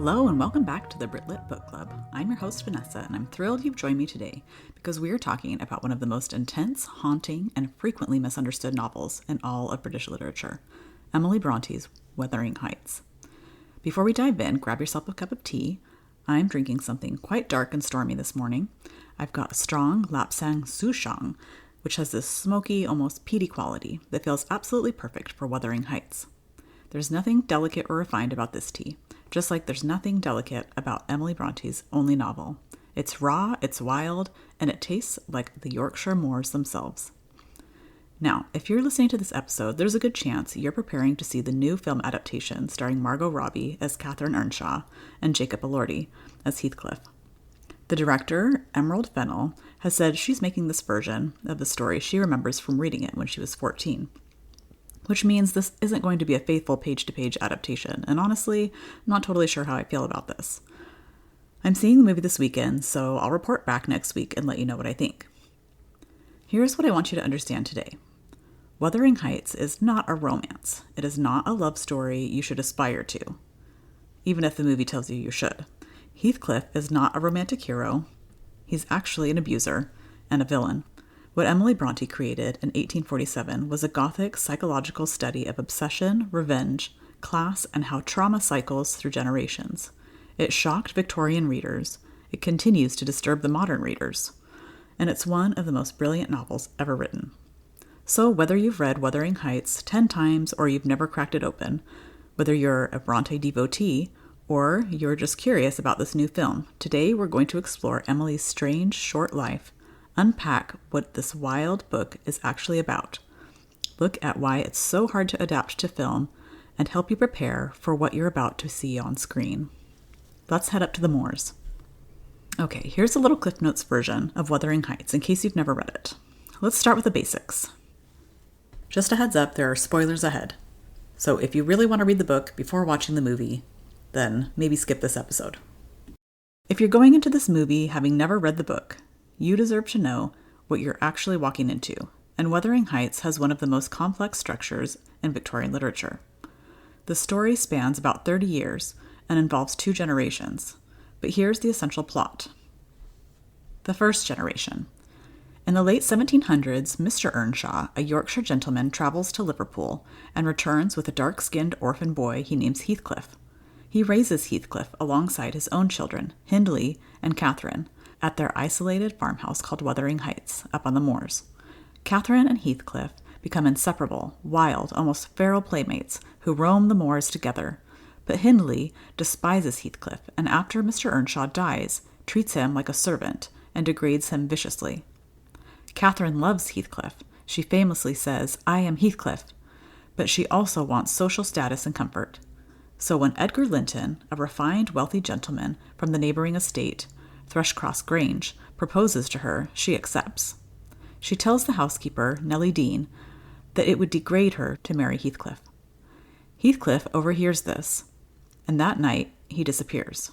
Hello and welcome back to the Britlit Book Club. I'm your host Vanessa and I'm thrilled you've joined me today because we are talking about one of the most intense, haunting, and frequently misunderstood novels in all of British literature, Emily Brontë's Wuthering Heights. Before we dive in, grab yourself a cup of tea. I'm drinking something quite dark and stormy this morning. I've got a strong Lapsang Souchong, which has this smoky, almost peaty quality that feels absolutely perfect for Wuthering Heights. There's nothing delicate or refined about this tea, just like there's nothing delicate about Emily Brontë's only novel. It's raw, it's wild, and it tastes like the Yorkshire moors themselves. Now, if you're listening to this episode, there's a good chance you're preparing to see the new film adaptation starring Margot Robbie as Catherine Earnshaw and Jacob Elordi as Heathcliff. The director, Emerald Fennell, has said she's making this version of the story she remembers from reading it when she was 14. Which means this isn't going to be a faithful page-to-page adaptation, and honestly, I'm not totally sure how I feel about this. I'm seeing the movie this weekend, so I'll report back next week and let you know what I think. Here's what I want you to understand today. Wuthering Heights is not a romance. It is not a love story you should aspire to, even if the movie tells you you should. Heathcliff is not a romantic hero. He's actually an abuser and a villain. What Emily Brontë created in 1847 was a Gothic psychological study of obsession, revenge, class, and how trauma cycles through generations. It shocked Victorian readers. It continues to disturb the modern readers. And it's one of the most brilliant novels ever written. So whether you've read Wuthering Heights 10 times or you've never cracked it open, whether you're a Brontë devotee or you're just curious about this new film, today we're going to explore Emily's strange, short life, unpack what this wild book is actually about, look at why it's so hard to adapt to film, and help you prepare for what you're about to see on screen. Let's head up to the moors. Okay, here's a little Cliff Notes version of Wuthering Heights in case you've never read it. Let's start with the basics. Just a heads up, there are spoilers ahead. So if you really want to read the book before watching the movie, then maybe skip this episode. If you're going into this movie having never read the book, you deserve to know what you're actually walking into, and Wuthering Heights has one of the most complex structures in Victorian literature. The story spans about 30 years and involves 2 generations, but here's the essential plot. The first generation. In the late 1700s, Mr. Earnshaw, a Yorkshire gentleman, travels to Liverpool and returns with a dark-skinned orphan boy he names Heathcliff. He raises Heathcliff alongside his own children, Hindley and Catherine, at their isolated farmhouse called Wuthering Heights, up on the moors. Catherine and Heathcliff become inseparable, wild, almost feral playmates who roam the moors together. But Hindley despises Heathcliff, and after Mr. Earnshaw dies, treats him like a servant and degrades him viciously. Catherine loves Heathcliff. She famously says, "I am Heathcliff," but she also wants social status and comfort. So when Edgar Linton, a refined, wealthy gentleman from the neighboring estate, Thrushcross Grange, proposes to her, she accepts. She tells the housekeeper, Nellie Dean, that it would degrade her to marry Heathcliff. Heathcliff overhears this, and that night he disappears.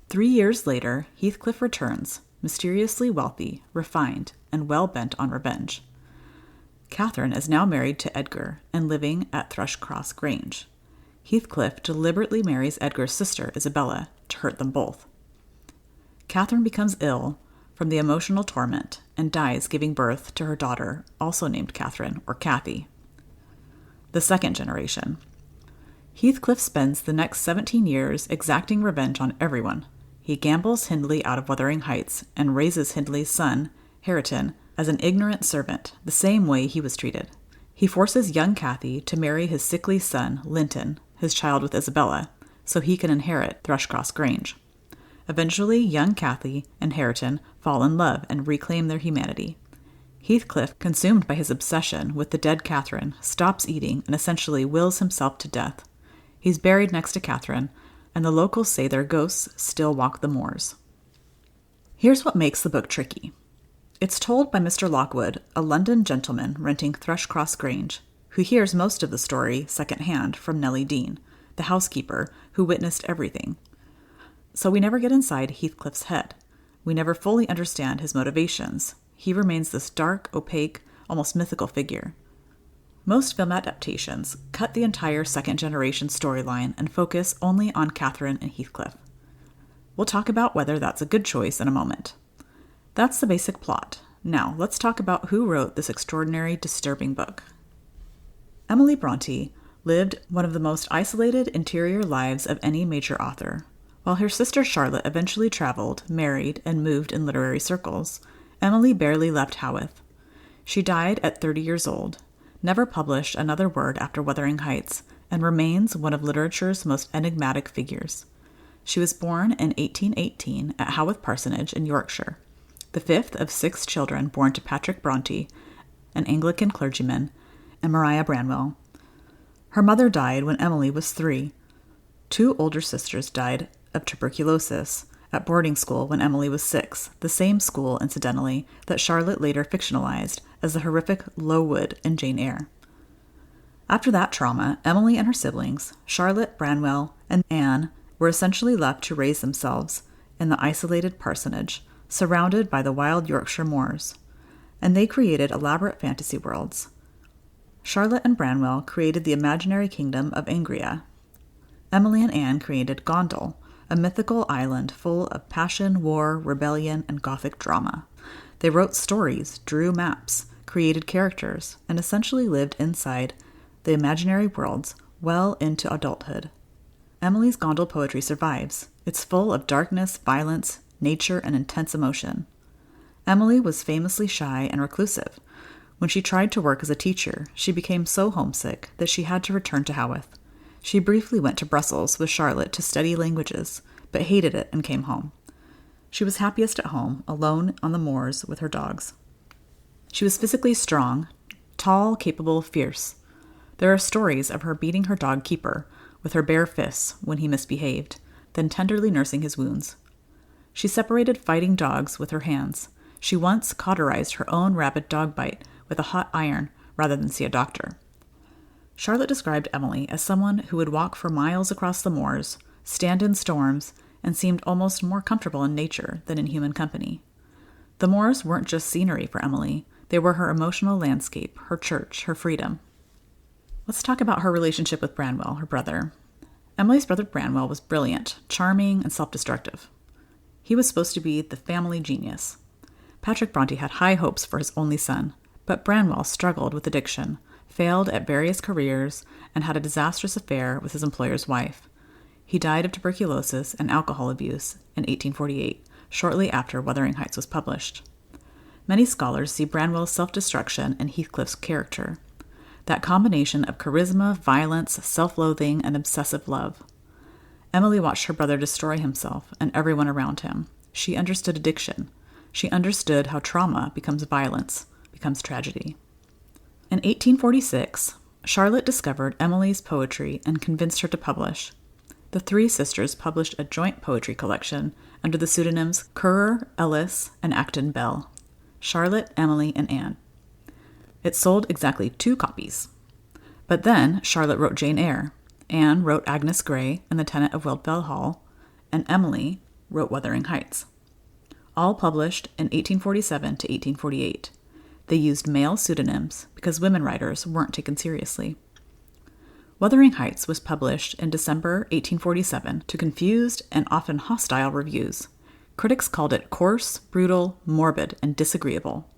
3 years later, Heathcliff returns, mysteriously wealthy, refined, and well-bent on revenge. Catherine is now married to Edgar and living at Thrushcross Grange. Heathcliff deliberately marries Edgar's sister, Isabella, to hurt them both. Catherine becomes ill from the emotional torment and dies giving birth to her daughter, also named Catherine, or Cathy. The second generation. Heathcliff spends the next 17 years exacting revenge on everyone. He gambles Hindley out of Wuthering Heights and raises Hindley's son, Hareton, as an ignorant servant, the same way he was treated. He forces young Cathy to marry his sickly son, Linton, his child with Isabella, so he can inherit Thrushcross Grange. Eventually, young Cathy and Hareton fall in love and reclaim their humanity. Heathcliff, consumed by his obsession with the dead Catherine, stops eating and essentially wills himself to death. He's buried next to Catherine, and the locals say their ghosts still walk the moors. Here's what makes the book tricky. It's told by Mr. Lockwood, a London gentleman renting Thrushcross Grange, who hears most of the story secondhand from Nellie Dean, the housekeeper who witnessed everything. So we never get inside Heathcliff's head. We never fully understand his motivations. He remains this dark, opaque, almost mythical figure. Most film adaptations cut the entire second-generation storyline and focus only on Catherine and Heathcliff. We'll talk about whether that's a good choice in a moment. That's the basic plot. Now, let's talk about who wrote this extraordinary, disturbing book. Emily Brontë lived one of the most isolated interior lives of any major author. While her sister Charlotte eventually traveled, married, and moved in literary circles, Emily barely left Haworth. She died at 30 years old, never published another word after Wuthering Heights, and remains one of literature's most enigmatic figures. She was born in 1818 at Haworth Parsonage in Yorkshire, the fifth of 6 children born to Patrick Brontë, an Anglican clergyman, and Maria Branwell. Her mother died when Emily was 3. 2 older sisters died of tuberculosis at boarding school when Emily was 6, the same school, incidentally, that Charlotte later fictionalized as the horrific Lowood in Jane Eyre. After that trauma, Emily and her siblings, Charlotte, Branwell, and Anne, were essentially left to raise themselves in the isolated parsonage, surrounded by the wild Yorkshire moors, and they created elaborate fantasy worlds. Charlotte and Branwell created the imaginary kingdom of Angria. Emily and Anne created Gondal, a mythical island full of passion, war, rebellion, and Gothic drama. They wrote stories, drew maps, created characters, and essentially lived inside the imaginary worlds well into adulthood. Emily's Gondal poetry survives. It's full of darkness, violence, nature, and intense emotion. Emily was famously shy and reclusive. When she tried to work as a teacher, she became so homesick that she had to return to Haworth. She briefly went to Brussels with Charlotte to study languages, but hated it and came home. She was happiest at home, alone on the moors with her dogs. She was physically strong, tall, capable, fierce. There are stories of her beating her dog Keeper with her bare fists when he misbehaved, then tenderly nursing his wounds. She separated fighting dogs with her hands. She once cauterized her own rabid dog bite with a hot iron rather than see a doctor. Charlotte described Emily as someone who would walk for miles across the moors, stand in storms, and seemed almost more comfortable in nature than in human company. The moors weren't just scenery for Emily, they were her emotional landscape, her church, her freedom. Let's talk about her relationship with Branwell, her brother. Emily's brother Branwell was brilliant, charming, and self-destructive. He was supposed to be the family genius. Patrick Brontë had high hopes for his only son, but Branwell struggled with addiction, failed at various careers, and had a disastrous affair with his employer's wife. He died of tuberculosis and alcohol abuse in 1848, shortly after Wuthering Heights was published. Many scholars see Branwell's self-destruction in Heathcliff's character, that combination of charisma, violence, self-loathing, and obsessive love. Emily watched her brother destroy himself and everyone around him. She understood addiction. She understood how trauma becomes violence, becomes tragedy. In 1846, Charlotte discovered Emily's poetry and convinced her to publish. The 3 sisters published a joint poetry collection under the pseudonyms Currer, Ellis, and Acton Bell. Charlotte, Emily, and Anne. It sold exactly 2 copies. But then Charlotte wrote Jane Eyre, Anne wrote Agnes Grey and the Tenant of Wildfell Hall, and Emily wrote Wuthering Heights. All published in 1847 to 1848. They used male pseudonyms because women writers weren't taken seriously. Wuthering Heights was published in December 1847 to confused and often hostile reviews. Critics called it coarse, brutal, morbid, and disagreeable.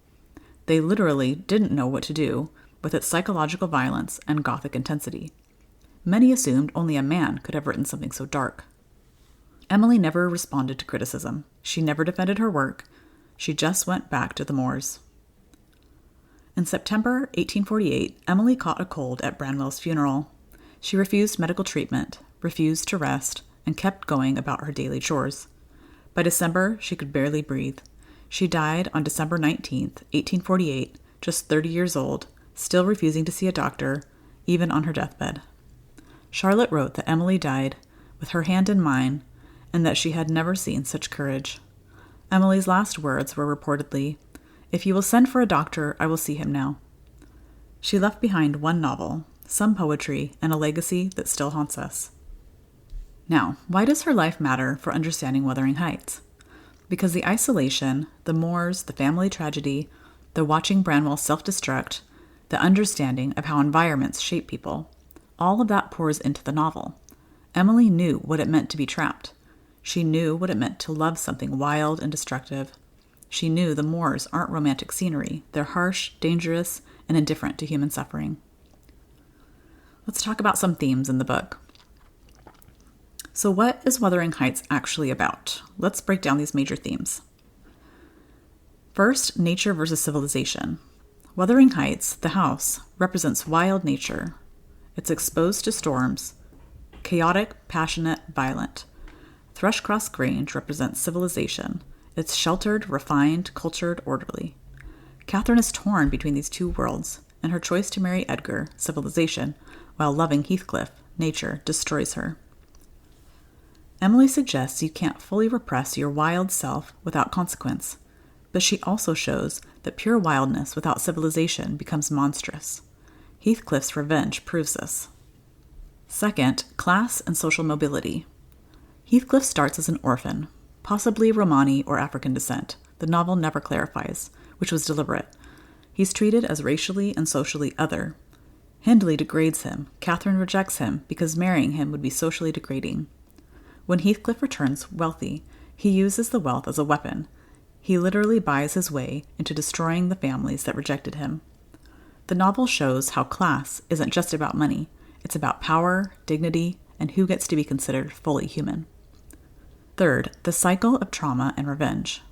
They literally didn't know what to do with its psychological violence and Gothic intensity. Many assumed only a man could have written something so dark. Emily never responded to criticism. She never defended her work. She just went back to the moors. In September 1848, Emily caught a cold at Branwell's funeral. She refused medical treatment, refused to rest, and kept going about her daily chores. By December, she could barely breathe. She died on December 19, 1848, just 30 years old, still refusing to see a doctor, even on her deathbed. Charlotte wrote that Emily died with her hand in mine, and that she had never seen such courage. Emily's last words were reportedly, "If you will send for a doctor, I will see him now." She left behind 1 novel, some poetry, and a legacy that still haunts us. Now, why does her life matter for understanding Wuthering Heights? Because the isolation, the moors, the family tragedy, the watching Branwell self-destruct, the understanding of how environments shape people. All of that pours into the novel. Emily knew what it meant to be trapped. She knew what it meant to love something wild and destructive. She knew the moors aren't romantic scenery. They're harsh, dangerous, and indifferent to human suffering. Let's talk about some themes in the book. So what is Wuthering Heights actually about? Let's break down these major themes. First, nature versus civilization. Wuthering Heights, the house, represents wild nature. It's exposed to storms, chaotic, passionate, violent. Thrushcross Grange represents civilization. It's sheltered, refined, cultured, orderly. Catherine is torn between these two worlds, and her choice to marry Edgar, civilization, while loving Heathcliff, nature, destroys her. Emily suggests you can't fully repress your wild self without consequence, but she also shows that pure wildness without civilization becomes monstrous. Heathcliff's revenge proves this. Second, class and social mobility. Heathcliff starts as an orphan, possibly Romani or African descent. The novel never clarifies, which was deliberate. He's treated as racially and socially other. Hindley degrades him. Catherine rejects him because marrying him would be socially degrading. When Heathcliff returns wealthy, he uses the wealth as a weapon. He literally buys his way into destroying the families that rejected him. The novel shows how class isn't just about money. It's about power, dignity, and who gets to be considered fully human. Third, the cycle of trauma and revenge.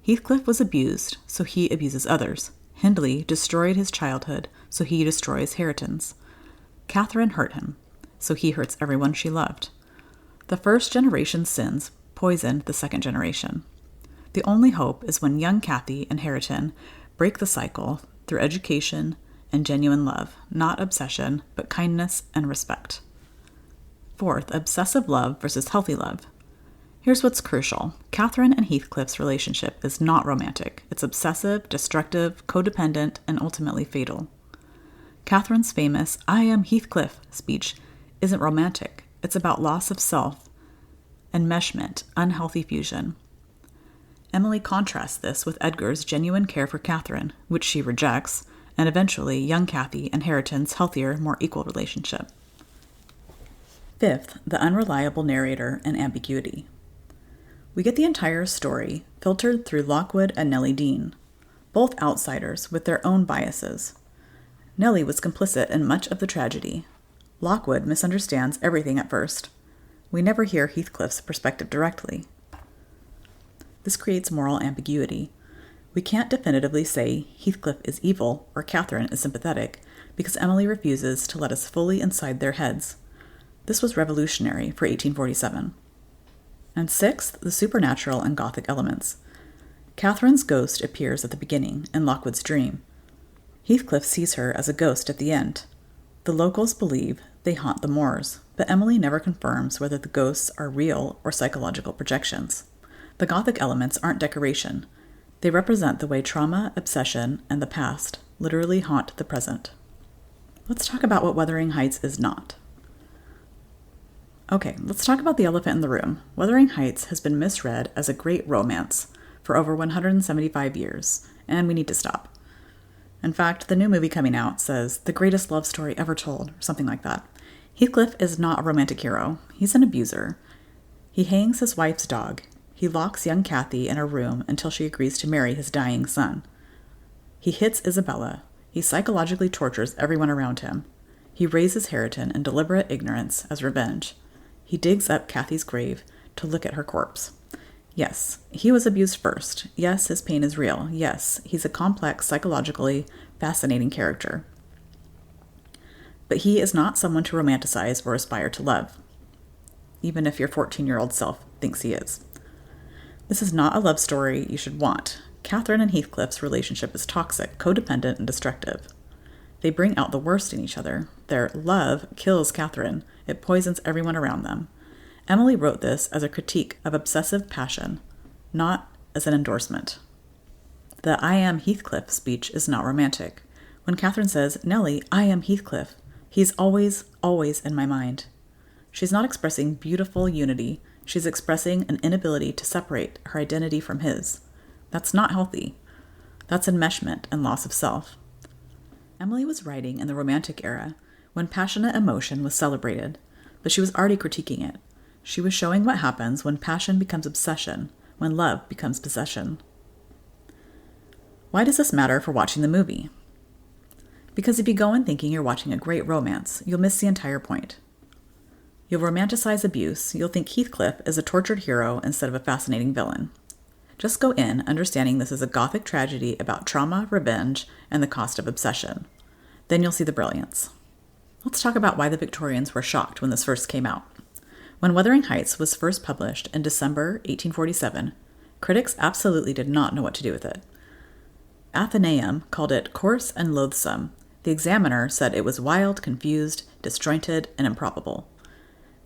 Heathcliff was abused, so he abuses others. Hindley destroyed his childhood, so he destroys Hareton's. Catherine hurt him, so he hurts everyone she loved. The first generation's sins poisoned the second generation. The only hope is when young Cathy and Hareton break the cycle through education and genuine love, not obsession, but kindness and respect. Fourth, obsessive love versus healthy love. Here's what's crucial. Catherine and Heathcliff's relationship is not romantic. It's obsessive, destructive, codependent, and ultimately fatal. Catherine's famous "I am Heathcliff" speech isn't romantic. It's about loss of self, enmeshment, unhealthy fusion. Emily contrasts this with Edgar's genuine care for Catherine, which she rejects, and eventually young Cathy and Hareton's healthier, more equal relationship. Fifth, the unreliable narrator and ambiguity. We get the entire story filtered through Lockwood and Nellie Dean, both outsiders with their own biases. Nellie was complicit in much of the tragedy. Lockwood misunderstands everything at first. We never hear Heathcliff's perspective directly. This creates moral ambiguity. We can't definitively say Heathcliff is evil or Catherine is sympathetic because Emily refuses to let us fully inside their heads. This was revolutionary for 1847. And sixth, the supernatural and Gothic elements. Catherine's ghost appears at the beginning in Lockwood's dream. Heathcliff sees her as a ghost at the end. The locals believe they haunt the moors, but Emily never confirms whether the ghosts are real or psychological projections. The Gothic elements aren't decoration. They represent the way trauma, obsession, and the past literally haunt the present. Let's talk about what Wuthering Heights is not. Okay, let's talk about the elephant in the room. Wuthering Heights has been misread as a great romance for over 175 years, and we need to stop. In fact, the new movie coming out says, the greatest love story ever told, or something like that. Heathcliff is not a romantic hero. He's an abuser. He hangs his wife's dog. He locks young Cathy in a room until she agrees to marry his dying son. He hits Isabella. He psychologically tortures everyone around him. He raises Hareton in deliberate ignorance as revenge. He digs up Cathy's grave to look at her corpse. Yes, he was abused first. Yes, his pain is real. Yes, he's a complex, psychologically fascinating character. But he is not someone to romanticize or aspire to love, even if your 14-year-old self thinks he is. This is not a love story you should want. Catherine and Heathcliff's relationship is toxic, codependent, and destructive. They bring out the worst in each other. Their love kills Catherine. It poisons everyone around them. Emily wrote this as a critique of obsessive passion, not as an endorsement. The "I am Heathcliff" speech is not romantic. When Catherine says, "Nellie, I am Heathcliff," he's always, always in my mind. She's not expressing beautiful unity. She's expressing an inability to separate her identity from his. That's not healthy. That's enmeshment and loss of self. Emily was writing in the Romantic era, when passionate emotion was celebrated, but she was already critiquing it. She was showing what happens when passion becomes obsession, when love becomes possession. Why does this matter for watching the movie? Because if you go in thinking you're watching a great romance, you'll miss the entire point. You'll romanticize abuse, you'll think Heathcliff is a tortured hero instead of a fascinating villain. Just go in understanding this is a gothic tragedy about trauma, revenge, and the cost of obsession. Then you'll see the brilliance. Let's talk about why the Victorians were shocked when this first came out. When Wuthering Heights was first published in December 1847, critics absolutely did not know what to do with it. Athenaeum called it coarse and loathsome. The Examiner said it was wild, confused, disjointed, and improbable.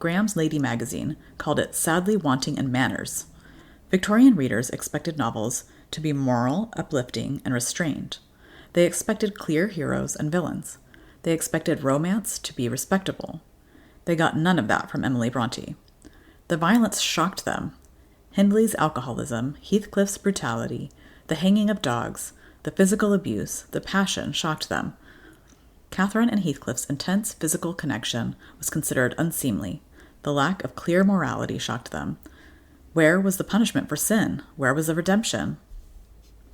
Graham's Lady Magazine called it sadly wanting in manners. Victorian readers expected novels to be moral, uplifting, and restrained. They expected clear heroes and villains. They expected romance to be respectable. They got none of that from Emily Brontë. The violence shocked them. Hindley's alcoholism, Heathcliff's brutality, the hanging of dogs, the physical abuse, the passion shocked them. Catherine and Heathcliff's intense physical connection was considered unseemly. The lack of clear morality shocked them. Where was the punishment for sin? Where was the redemption?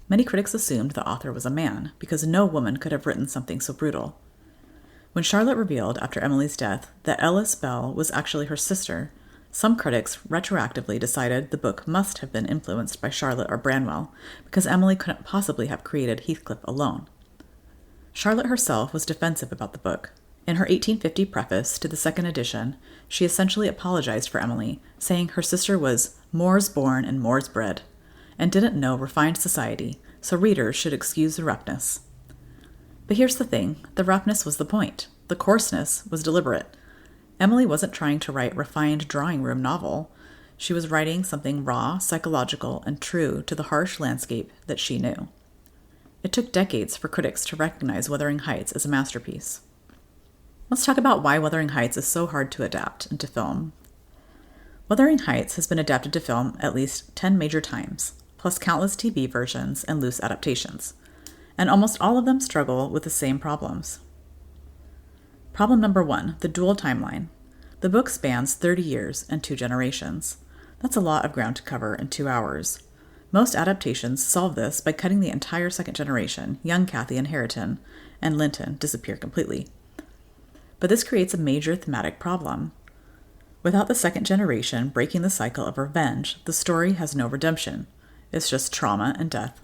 Many critics assumed the author was a man, because no woman could have written something so brutal. When Charlotte revealed after Emily's death that Ellis Bell was actually her sister, some critics retroactively decided the book must have been influenced by Charlotte or Branwell, because Emily couldn't possibly have created Heathcliff alone. Charlotte herself was defensive about the book. In her 1850 preface to the second edition, she essentially apologized for Emily, saying her sister was Moors born and Moors bred, and didn't know refined society, so readers should excuse the roughness. But here's the thing, the roughness was the point. The coarseness was deliberate. Emily wasn't trying to write refined drawing room novel. She was writing something raw, psychological, and true to the harsh landscape that she knew. It took decades for critics to recognize Wuthering Heights as a masterpiece. Let's talk about why Wuthering Heights is so hard to adapt into film. Wuthering Heights has been adapted to film at least 10 major times, plus countless TV versions and loose adaptations, and almost all of them struggle with the same problems. Problem number 1, the dual timeline. The book spans 30 years and 2 generations. That's a lot of ground to cover in 2 hours. Most adaptations solve this by cutting the entire second generation, young Cathy and Hareton, and Linton disappear completely. But this creates a major thematic problem. Without the second generation breaking the cycle of revenge, the story has no redemption. It's just trauma and death.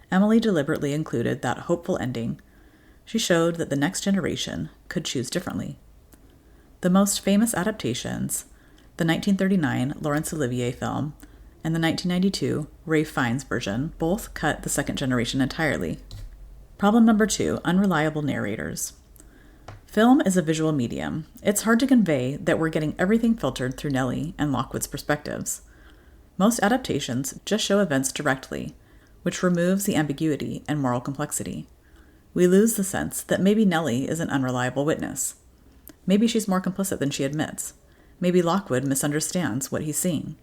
Emily deliberately included that hopeful ending. She showed that the next generation could choose differently. The most famous adaptations, the 1939 Laurence Olivier film and the 1992 Ralph Fiennes version, both cut the second generation entirely. Problem number 2, unreliable narrators. Film is a visual medium. It's hard to convey that we're getting everything filtered through Nellie and Lockwood's perspectives. Most adaptations just show events directly, which removes the ambiguity and moral complexity. We lose the sense that maybe Nellie is an unreliable witness. Maybe she's more complicit than she admits. Maybe Lockwood misunderstands what he's seeing.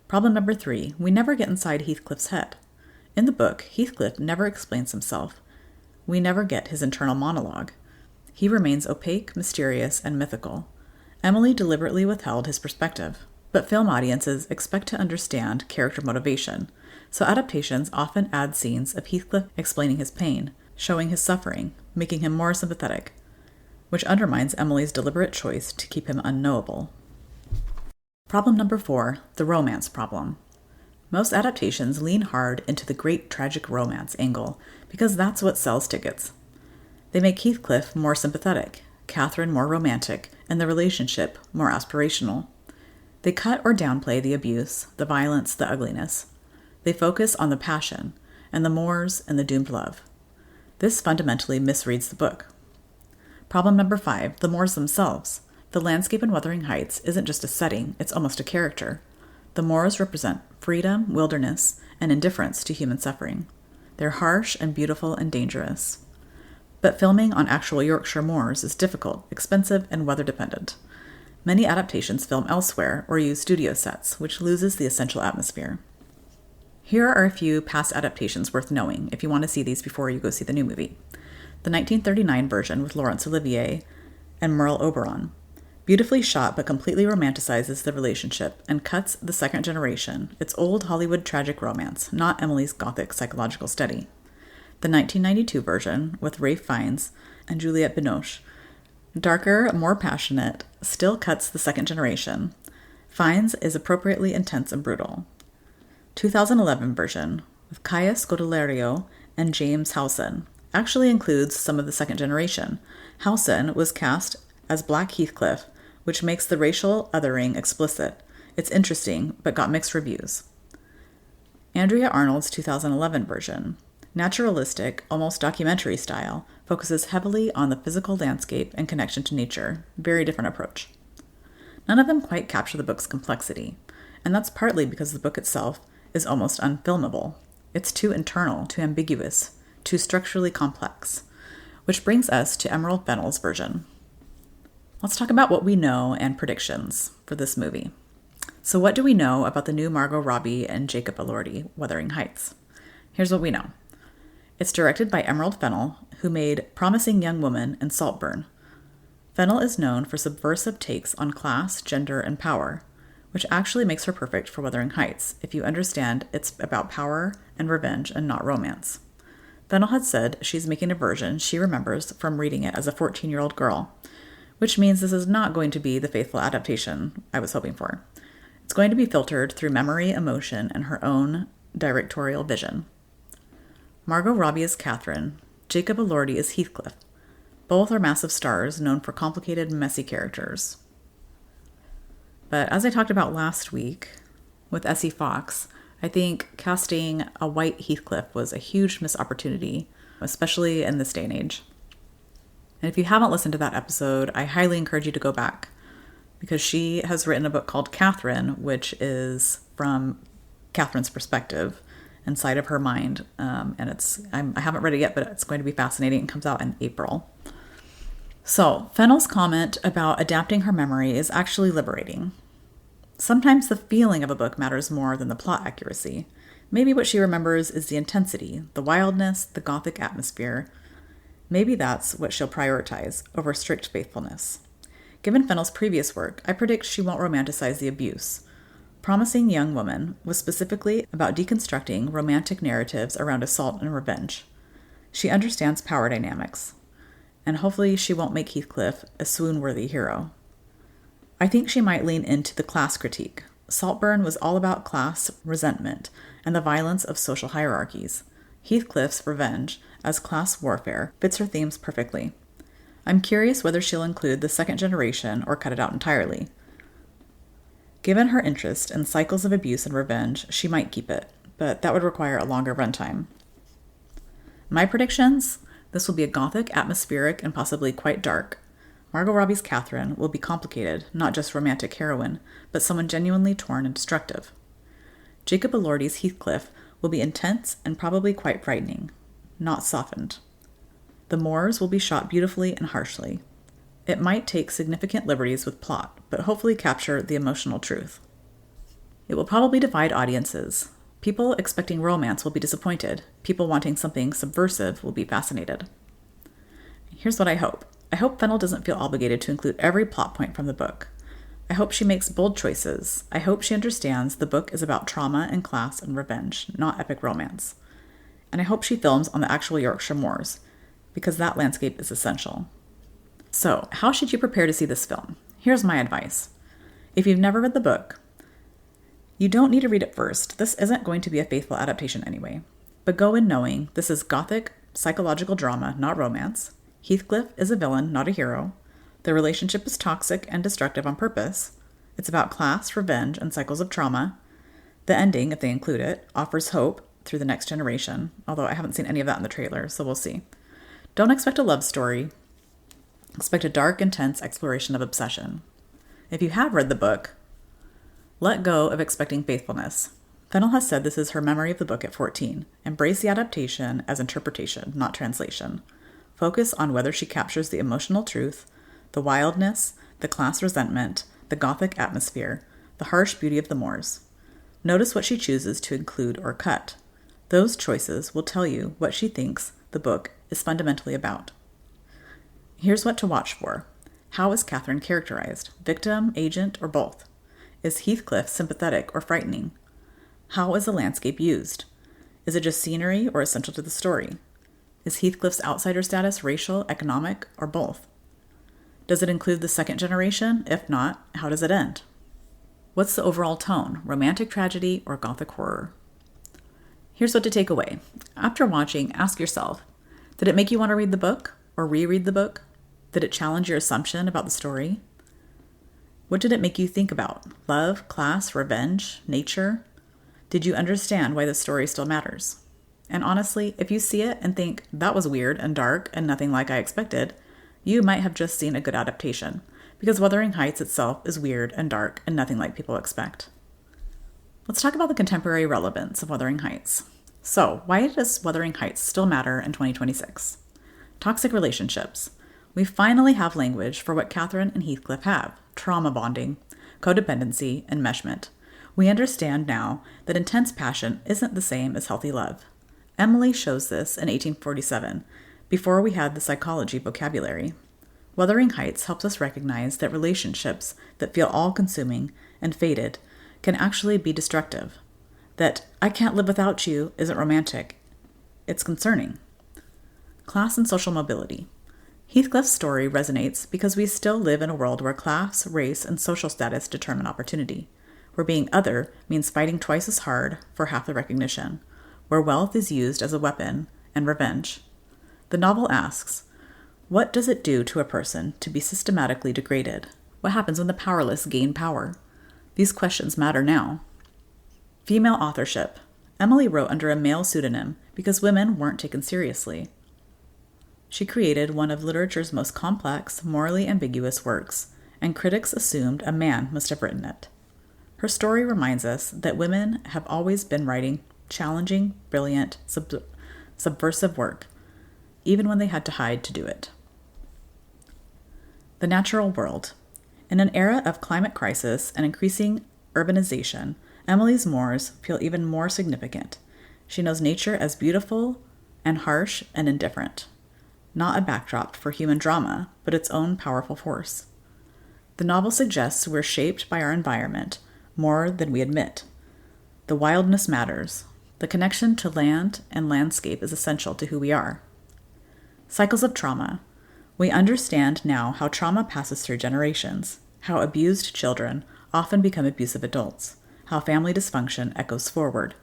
Problem number 3, we never get inside Heathcliff's head. In the book, Heathcliff never explains himself. We never get his internal monologue. He remains opaque, mysterious, and mythical. Emily deliberately withheld his perspective, but film audiences expect to understand character motivation, so adaptations often add scenes of Heathcliff explaining his pain, showing his suffering, making him more sympathetic, which undermines Emily's deliberate choice to keep him unknowable. Problem number 4, the romance problem. Most adaptations lean hard into the great tragic romance angle because that's what sells tickets. They make Heathcliff more sympathetic, Catherine more romantic, and the relationship more aspirational. They cut or downplay the abuse, the violence, the ugliness. They focus on the passion, and the Moors and the doomed love. This fundamentally misreads the book. Problem number 5, the Moors themselves. The landscape in Wuthering Heights isn't just a setting, it's almost a character. The Moors represent freedom, wilderness, and indifference to human suffering. They're harsh and beautiful and dangerous. But filming on actual Yorkshire moors is difficult, expensive, and weather-dependent. Many adaptations film elsewhere or use studio sets, which loses the essential atmosphere. Here are a few past adaptations worth knowing if you want to see these before you go see the new movie. the 1939 version with Laurence Olivier and Merle Oberon. Beautifully shot but completely romanticizes the relationship and cuts the second generation, its old Hollywood tragic romance, not Emily's gothic psychological study. The 1992 version with Ralph Fiennes and Juliette Binoche. Darker, more passionate, still cuts the second generation. Fiennes is appropriately intense and brutal. 2011 version with Kaya Scodelario and James Howson actually includes some of the second generation. Howson was cast as Black Heathcliff, which makes the racial othering explicit. It's interesting, but got mixed reviews. Andrea Arnold's 2011 version, naturalistic, almost documentary style, focuses heavily on the physical landscape and connection to nature. Very different approach. None of them quite capture the book's complexity, and that's partly because the book itself is almost unfilmable. It's too internal, too ambiguous, too structurally complex. Which brings us to Emerald Fennell's version. Let's talk about what we know and predictions for this movie. So what do we know about the new Margot Robbie and Jacob Elordi, Wuthering Heights? Here's what we know. It's directed by Emerald Fennell, who made Promising Young Woman and Saltburn. Fennell is known for subversive takes on class, gender, and power, which actually makes her perfect for Wuthering Heights if you understand it's about power and revenge and not romance. Fennell had said she's making a version she remembers from reading it as a 14-year-old girl, which means this is not going to be the faithful adaptation I was hoping for. It's going to be filtered through memory, emotion, and her own directorial vision. Margot Robbie is Catherine. Jacob Elordi is Heathcliff. Both are massive stars known for complicated, messy characters. But as I talked about last week with Essie Fox, I think casting a white Heathcliff was a huge missed opportunity, especially in this day and age. And if you haven't listened to that episode, I highly encourage you to go back because she has written a book called Catherine, which is from Catherine's perspective inside of her mind. And I haven't read it yet, but it's going to be fascinating. It comes out in April. So Fennell's comment about adapting her memory is actually liberating. Sometimes the feeling of a book matters more than the plot accuracy. Maybe what she remembers is the intensity, the wildness, the gothic atmosphere. Maybe that's what she'll prioritize over strict faithfulness. Given Fennell's previous work, I predict she won't romanticize the abuse. Promising Young Woman was specifically about deconstructing romantic narratives around assault and revenge. She understands power dynamics, and hopefully she won't make Heathcliff a swoon-worthy hero. I think she might lean into the class critique. Saltburn was all about class resentment and the violence of social hierarchies. Heathcliff's revenge as class warfare fits her themes perfectly. I'm curious whether she'll include the second generation or cut it out entirely. Given her interest in cycles of abuse and revenge, she might keep it, but that would require a longer runtime. My predictions? This will be a gothic, atmospheric, and possibly quite dark. Margot Robbie's Catherine will be complicated, not just romantic heroine, but someone genuinely torn and destructive. Jacob Elordi's Heathcliff will be intense and probably quite frightening, not softened. The Moors will be shot beautifully and harshly. It might take significant liberties with plot, but hopefully capture the emotional truth. It will probably divide audiences. People expecting romance will be disappointed. People wanting something subversive will be fascinated. Here's what I hope. I hope Fennell doesn't feel obligated to include every plot point from the book. I hope she makes bold choices. I hope she understands the book is about trauma and class and revenge, not epic romance. And I hope she films on the actual Yorkshire moors, because that landscape is essential. So, how should you prepare to see this film? Here's my advice. If you've never read the book, you don't need to read it first. This isn't going to be a faithful adaptation anyway. But go in knowing this is gothic, psychological drama, not romance. Heathcliff is a villain, not a hero. The relationship is toxic and destructive on purpose. It's about class, revenge, and cycles of trauma. The ending, if they include it, offers hope through the next generation, although I haven't seen any of that in the trailer, so we'll see. Don't expect a love story. Expect a dark, intense exploration of obsession. If you have read the book, let go of expecting faithfulness. Fennell has said this is her memory of the book at 14. Embrace the adaptation as interpretation, not translation. Focus on whether she captures the emotional truth, the wildness, the class resentment, the gothic atmosphere, the harsh beauty of the moors. Notice what she chooses to include or cut. Those choices will tell you what she thinks the book is fundamentally about. Here's what to watch for. How is Catherine characterized? Victim, agent, or both? Is Heathcliff sympathetic or frightening? How is the landscape used? Is it just scenery or essential to the story? Is Heathcliff's outsider status racial, economic, or both? Does it include the second generation? If not, how does it end? What's the overall tone? Romantic tragedy or gothic horror? Here's what to take away. After watching, ask yourself, did it make you want to read the book or reread the book? Did it challenge your assumption about the story? What did it make you think about? Love, class, revenge, nature? Did you understand why the story still matters? And honestly, if you see it and think, that was weird and dark and nothing like I expected, you might have just seen a good adaptation, because Wuthering Heights itself is weird and dark and nothing like people expect. Let's talk about the contemporary relevance of Wuthering Heights. So, why does Wuthering Heights still matter in 2026? Toxic relationships. We finally have language for what Catherine and Heathcliff have: trauma bonding, codependency, enmeshment. We understand now that intense passion isn't the same as healthy love. Emily shows this in 1847, before we had the psychology vocabulary. Wuthering Heights helps us recognize that relationships that feel all-consuming and fated can actually be destructive. That I can't live without you isn't romantic. It's concerning. Class and social mobility. Heathcliff's story resonates because we still live in a world where class, race, and social status determine opportunity, where being other means fighting twice as hard for half the recognition, where wealth is used as a weapon and revenge. The novel asks, what does it do to a person to be systematically degraded? What happens when the powerless gain power? These questions matter now. Female authorship. Emily wrote under a male pseudonym because women weren't taken seriously. She created one of literature's most complex, morally ambiguous works, and critics assumed a man must have written it. Her story reminds us that women have always been writing challenging, brilliant, subversive work, even when they had to hide to do it. The natural world. In an era of climate crisis and increasing urbanization, Emily's moors feel even more significant. She knows nature as beautiful and harsh and indifferent, not a backdrop for human drama, but its own powerful force. The novel suggests we're shaped by our environment more than we admit. The wildness matters. The connection to land and landscape is essential to who we are. Cycles of trauma. We understand now how trauma passes through generations, how abused children often become abusive adults, how family dysfunction echoes forward.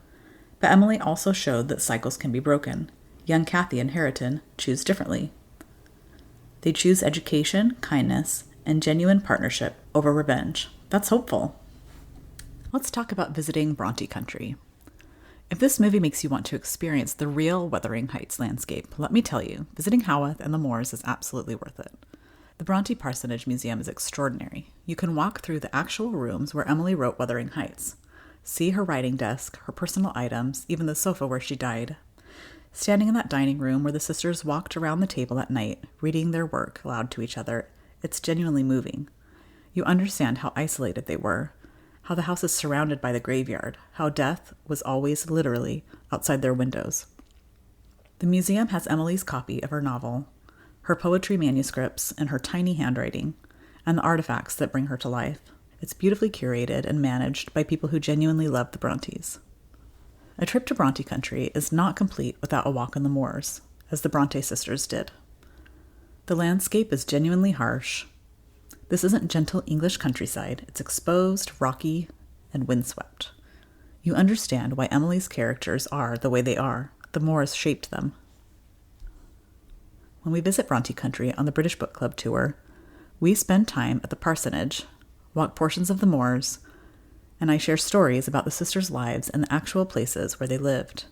But Emily also showed that cycles can be broken. Young Kathy and Harriton choose differently. They choose education, kindness, and genuine partnership over revenge. That's hopeful. Let's talk about visiting Brontë country. If this movie makes you want to experience the real Wuthering Heights landscape, let me tell you, visiting Haworth and the moors is absolutely worth it. The Brontë Parsonage Museum is extraordinary. You can walk through the actual rooms where Emily wrote Wuthering Heights. See her writing desk, her personal items, even the sofa where she died. Standing in that dining room where the sisters walked around the table at night, reading their work aloud to each other, it's genuinely moving. You understand how isolated they were, how the house is surrounded by the graveyard, how death was always literally outside their windows. The museum has Emily's copy of her novel, her poetry manuscripts, and her tiny handwriting, and the artifacts that bring her to life. It's beautifully curated and managed by people who genuinely love the Brontës. A trip to Brontë country is not complete without a walk on the moors, as the Brontë sisters did. The landscape is genuinely harsh. This isn't gentle English countryside. It's exposed, rocky, and windswept. You understand why Emily's characters are the way they are. The moors shaped them. When we visit Brontë country on the British Book Club tour, we spend time at the parsonage, walk portions of the moors, and I share stories about the sisters' lives and the actual places where they lived.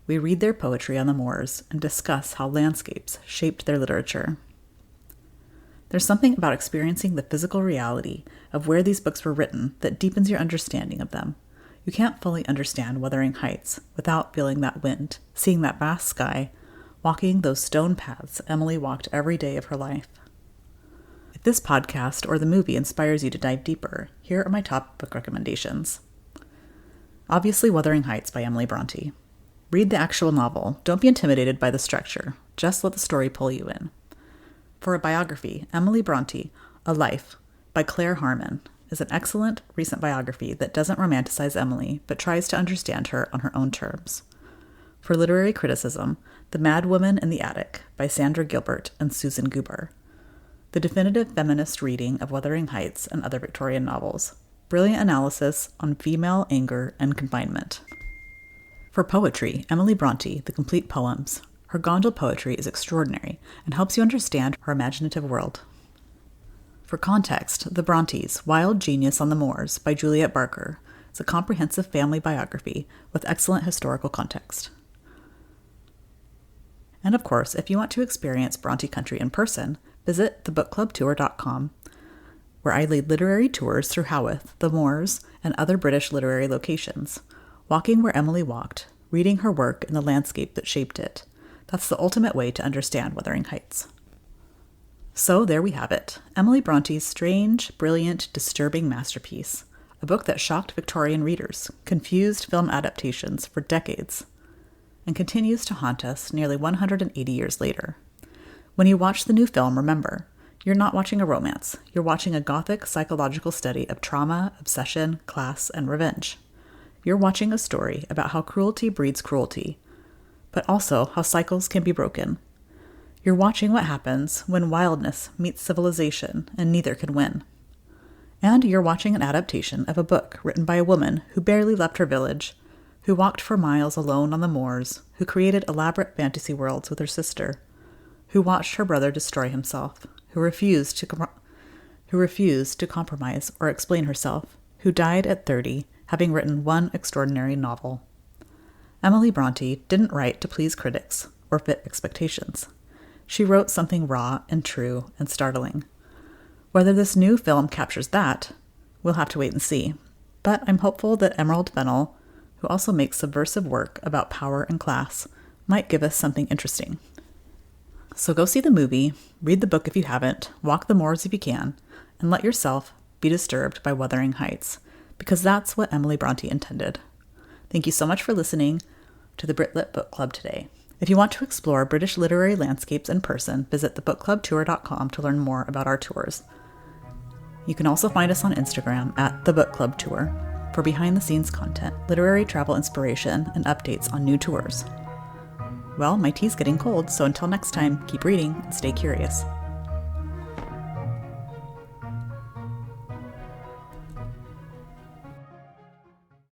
We read their poetry on the moors and discuss how landscapes shaped their literature. There's something about experiencing the physical reality of where these books were written that deepens your understanding of them. You can't fully understand Wuthering Heights without feeling that wind, seeing that vast sky, walking those stone paths Emily walked every day of her life. If this podcast or the movie inspires you to dive deeper, here are my top book recommendations. Obviously, Wuthering Heights by Emily Brontë. Read the actual novel. Don't be intimidated by the structure. Just let the story pull you in. For a biography, Emily Brontë, A Life, by Claire Harmon, is an excellent recent biography that doesn't romanticize Emily, but tries to understand her on her own terms. For literary criticism, The Mad Woman in the Attic, by Sandra Gilbert and Susan Guber, the definitive feminist reading of Wuthering Heights and other Victorian novels, brilliant analysis on female anger and confinement. For poetry, Emily Brontë, The Complete Poems. Her Gondel poetry is extraordinary and helps you understand her imaginative world. For context, The Brontës, Wild Genius on the Moors, by Juliet Barker, is a comprehensive family biography with excellent historical context. And of course, if you want to experience Brontë country in person, visit thebookclubtour.com, where I lead literary tours through Haworth, the moors, and other British literary locations, walking where Emily walked, reading her work in the landscape that shaped it. That's the ultimate way to understand Wuthering Heights. So there we have it, Emily Brontë's strange, brilliant, disturbing masterpiece, a book that shocked Victorian readers, confused film adaptations for decades, and continues to haunt us nearly 180 years later. When you watch the new film, remember, you're not watching a romance, you're watching a Gothic psychological study of trauma, obsession, class, and revenge. You're watching a story about how cruelty breeds cruelty, but also how cycles can be broken. You're watching what happens when wildness meets civilization and neither can win. And you're watching an adaptation of a book written by a woman who barely left her village, who walked for miles alone on the moors, who created elaborate fantasy worlds with her sister, who watched her brother destroy himself, who refused to compromise or explain herself, who died at 30, having written one extraordinary novel. Emily Brontë didn't write to please critics or fit expectations. She wrote something raw and true and startling. Whether this new film captures that, we'll have to wait and see. But I'm hopeful that Emerald Fennell, who also makes subversive work about power and class, might give us something interesting. So go see the movie, read the book if you haven't, walk the moors if you can, and let yourself be disturbed by Wuthering Heights, because that's what Emily Brontë intended. Thank you so much for listening to the Britlit Book Club today. If you want to explore British literary landscapes in person, visit thebookclubtour.com to learn more about our tours. You can also find us on Instagram at The Book Club Tour for behind-the-scenes content, literary travel inspiration, and updates on new tours. Well, my tea's getting cold, so until next time, keep reading and stay curious.